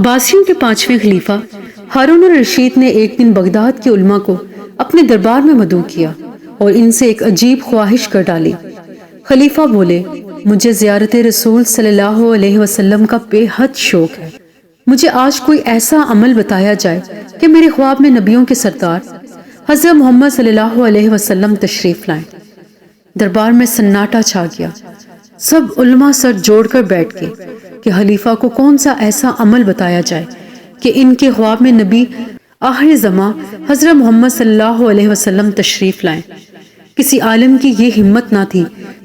عباسیوں کے 5ویں خلیفہ ہارون الرشید نے ایک دن بغداد کے علماء کو اپنے دربار میں مدعو کیا اور ان سے ایک عجیب خواہش کر ڈالی۔ خلیفہ بولے، مجھے زیارت رسول صلی اللہ علیہ وسلم کا بے حد شوق ہے۔ مجھے آج کوئی ایسا عمل بتایا جائے کہ میرے خواب میں نبیوں کے سردار حضرت محمد صلی اللہ علیہ وسلم تشریف لائیں۔ دربار میں سناٹا چھا گیا۔ سب علماء سر جوڑ کر بیٹھ گئے کہ خلیفہ کو کون سا ایسا عمل بتایا جائے کہ ان کے خواب میں نبی آخر زماں حضرت محمد صلی اللہ علیہ وسلم تشریف لائیں۔ کسی عالم کی یہ ہمت نہ تھی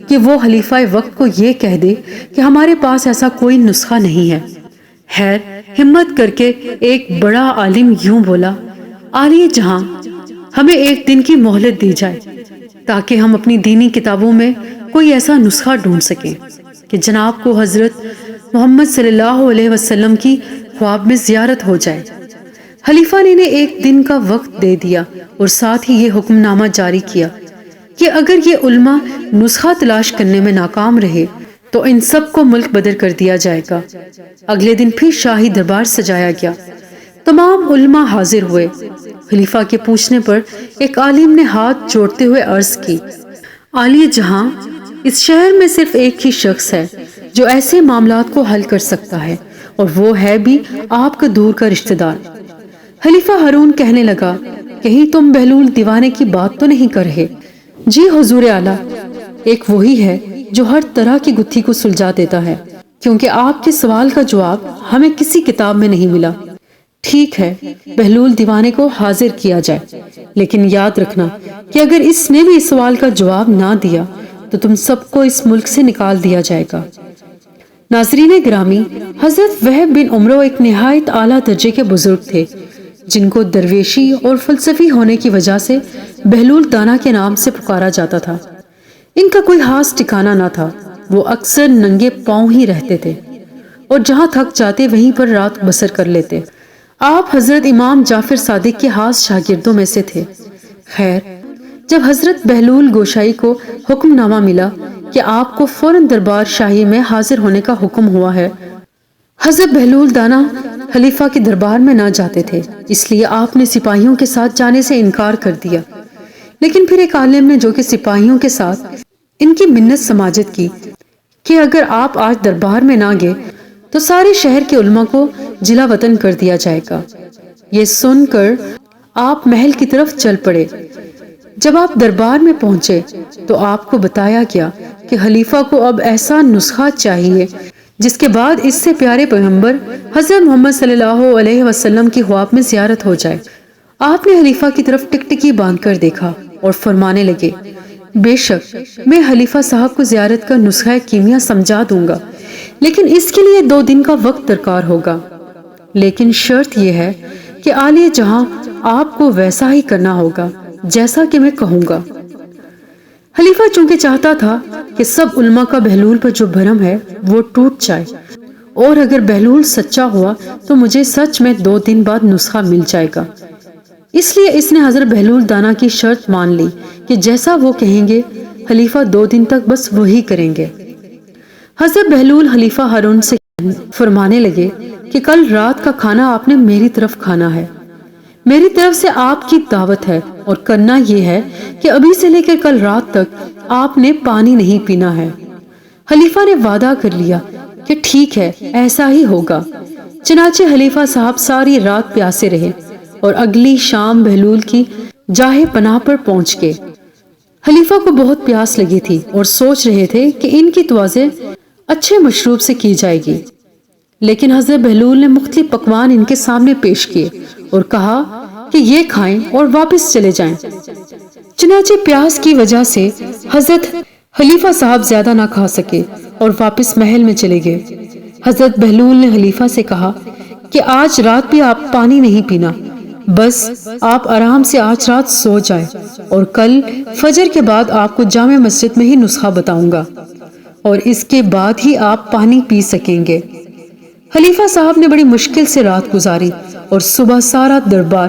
کہ وہ خلیفہ وقت کو یہ کہہ دے کہ ہمارے پاس ایسا کوئی نسخہ نہیں ہے۔ خیر، ہمت کر کے ایک بڑا عالم یوں بولا، عالی جہاں، ہمیں ایک دن کی مہلت دی جائے تاکہ ہم اپنی دینی کتابوں میں کوئی ایسا نسخہ ڈھونڈ سکیں کہ جناب کو حضرت محمد صلی اللہ علیہ وسلم کی خواب میں زیارت ہو جائے۔ خلیفہ نے ایک دن کا وقت دے دیا اور ساتھ ہی یہ حکم نامہ جاری کیا کہ اگر یہ علماء نسخہ تلاش کرنے میں ناکام رہے تو ان سب کو ملک بدر کر دیا جائے گا۔ اگلے دن پھر شاہی دربار سجایا گیا۔ تمام علماء حاضر ہوئے۔ خلیفہ کے پوچھنے پر ایک عالم نے ہاتھ جوڑتے ہوئے عرض کی، عالی جہاں، اس شہر میں صرف ایک ہی شخص ہے جو ایسے معاملات کو حل کر سکتا ہے، اور وہ ہے بھی آپ کا دور کا رشتہ دار۔ خلیفہ ہارون کہنے لگا، کہیں تم بہلول دیوانے کی بات تو نہیں کر رہے؟ جی حضور اعلیٰ، ایک وہی ہے جو ہر طرح کی گتھی کو سلجھا دیتا ہے، کیونکہ آپ کے سوال کا جواب ہمیں کسی کتاب میں نہیں ملا۔ ٹھیک ہے، بہلول دیوانے کو حاضر کیا جائے، لیکن یاد رکھنا کہ اگر اس نے بھی اس سوال کا جواب نہ دیا تو تم سب کو اس ملک سے نکال دیا جائے گا۔ ناظرین گرامی، حضرت وہب بن عمرو ایک نہایت اعلیٰ درجے کے بزرگ تھے جن کو درویشی اور فلسفی ہونے کی وجہ سے بہلول دانا کے نام سے پکارا جاتا تھا۔ ان کا کوئی خاص ٹھکانہ نہ تھا، وہ اکثر ننگے پاؤں ہی رہتے تھے اور جہاں تھک جاتے وہیں پر رات بسر کر لیتے۔ آپ حضرت امام جعفر صادق کے خاص شاگردوں میں سے تھے۔ خیر، جب حضرت بہلول گوشائی کو حکم نامہ ملا کہ آپ کو فوراً دربار شاہی میں حاضر ہونے کا حکم ہوا ہے، حضرت بہلول دانا خلیفہ کے دربار میں نہ جاتے تھے، اس لیے آپ نے سپاہیوں کے ساتھ جانے سے انکار کر دیا۔ لیکن پھر ایک عالم نے جو کہ سپاہیوں کے ساتھ ان کی منت سماجت کی کہ اگر آپ آج دربار میں نہ گئے تو سارے شہر کے علماء کو جلا وطن کر دیا جائے گا۔ یہ سن کر آپ محل کی طرف چل پڑے۔ جب آپ دربار میں پہنچے تو آپ کو بتایا گیا کہ خلیفہ کو اب ایسا نسخہ چاہیے جس کے بعد اس سے پیارے پیغمبر حضرت محمد صلی اللہ علیہ وسلم کی خواب میں زیارت ہو جائے۔ آپ نے خلیفہ کی طرف ٹکٹکی باندھ کر دیکھا اور فرمانے لگے، بے شک میں خلیفہ صاحب کو زیارت کا نسخہ کیمیا سمجھا دوں گا، لیکن اس کے لیے 2 دن کا وقت درکار ہوگا۔ لیکن شرط یہ ہے کہ عالی جہاں آپ کو ویسا ہی کرنا ہوگا جیسا کہ میں کہوں گا۔ خلیفہ چونکہ چاہتا تھا کہ سب علماء کا بہلول پر جو بھرم ہے وہ ٹوٹ جائے، اور اگر بہلول سچا ہوا تو مجھے سچ میں 2 دن بعد نسخہ مل جائے گا، اس لیے اس نے حضرت بہلول دانا کی شرط مان لی کہ جیسا وہ کہیں گے خلیفہ 2 دن تک بس وہی کریں گے۔ حضرت بہلول خلیفہ ہارون سے فرمانے لگے کہ کل رات کا کھانا آپ نے میری طرف کھانا ہے، میری طرف سے آپ کی دعوت ہے، اور کرنا یہ ہے کہ ابھی سے لے کر کل رات تک آپ نے پانی نہیں پینا ہے۔ خلیفہ نے وعدہ کر لیا کہ ٹھیک ہے، ایسا ہی ہوگا۔ چنانچہ خلیفہ صاحب ساری رات پیاسے رہے اور اگلی شام بہلول کی جاہ پناہ پر پہنچ گئے۔ خلیفہ کو بہت پیاس لگی تھی اور سوچ رہے تھے کہ ان کی توازے اچھے مشروب سے کی جائے گی، لیکن حضرت بہلول نے مختلف پکوان ان کے سامنے پیش کیے اور کہا کہ یہ کھائیں اور واپس چلے جائیں۔ چنانچہ پیاس کی وجہ سے حضرت خلیفہ صاحب زیادہ نہ کھا سکے اور واپس محل میں چلے گئے۔ حضرت بہلول نے خلیفہ سے کہا کہ آج رات بھی آپ پانی نہیں پینا، بس آپ آرام سے آج رات سو جائیں، اور کل فجر کے بعد آپ کو جامع مسجد میں ہی نسخہ بتاؤں گا، اور اس کے بعد ہی آپ پانی پی سکیں گے۔ خلیفہ صاحب نے بڑی مشکل سے رات گزاری اور صبح سارا دربار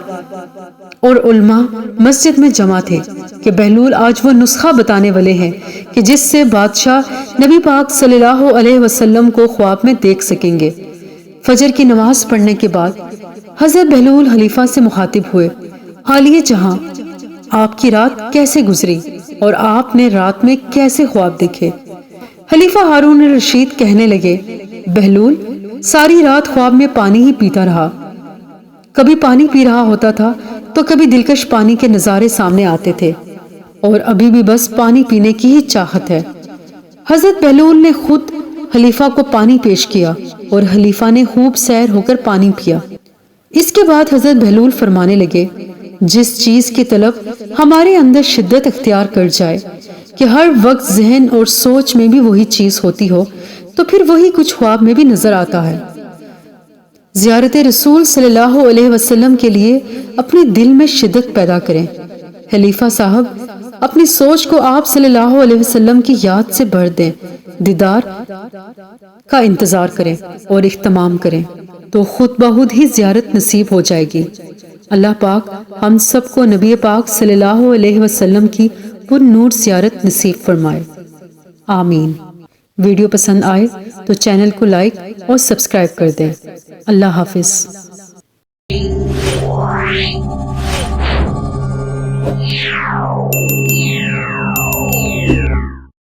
اور علماء مسجد میں جمع تھے کہ بہلول آج وہ نسخہ بتانے والے ہیں کہ جس سے بادشاہ نبی پاک صلی اللہ علیہ وسلم کو خواب میں دیکھ سکیں گے۔ فجر کی نماز پڑھنے کے بعد حضرت بہلول خلیفہ سے مخاطب ہوئے، حالیہ جہاں، آپ کی رات کیسے گزری اور آپ نے رات میں کیسے خواب دیکھے؟ خلیفہ ہارون رشید کہنے لگے، بہلول ساری رات خواب میں پانی ہی پیتا رہا، کبھی پانی پی رہا ہوتا تھا تو کبھی دلکش پانی کے نظارے سامنے آتے تھے، اور ابھی بھی بس پانی پینے کی ہی چاہت ہے۔ حضرت بہلول نے خود خلیفہ کو پانی پیش کیا اور خلیفہ نے خوب سیر ہو کر پانی پیا۔ اس کے بعد حضرت بہلول فرمانے لگے، جس چیز کی طلب ہمارے اندر شدت اختیار کر جائے کہ ہر وقت ذہن اور سوچ میں بھی وہی چیز ہوتی ہو، تو پھر وہی کچھ خواب میں بھی نظر آتا ہے۔ زیارت رسول صلی اللہ علیہ وسلم کے لیے اپنے دل میں شدت پیدا کریں۔ خلیفہ صاحب اپنی سوچ کو آپ صلی اللہ علیہ وسلم کی یاد سے بھر دیں، دیدار کا انتظار کریں اور اہتمام کریں، تو خود بخود ہی زیارت نصیب ہو جائے گی۔ اللہ پاک ہم سب کو نبی پاک صلی اللہ علیہ وسلم کی پر نور زیارت نصیب فرمائے، آمین۔ ویڈیو پسند آئے تو چینل کو لائک اور سبسکرائب کر دیں۔ اللہ حافظ۔ Yeah.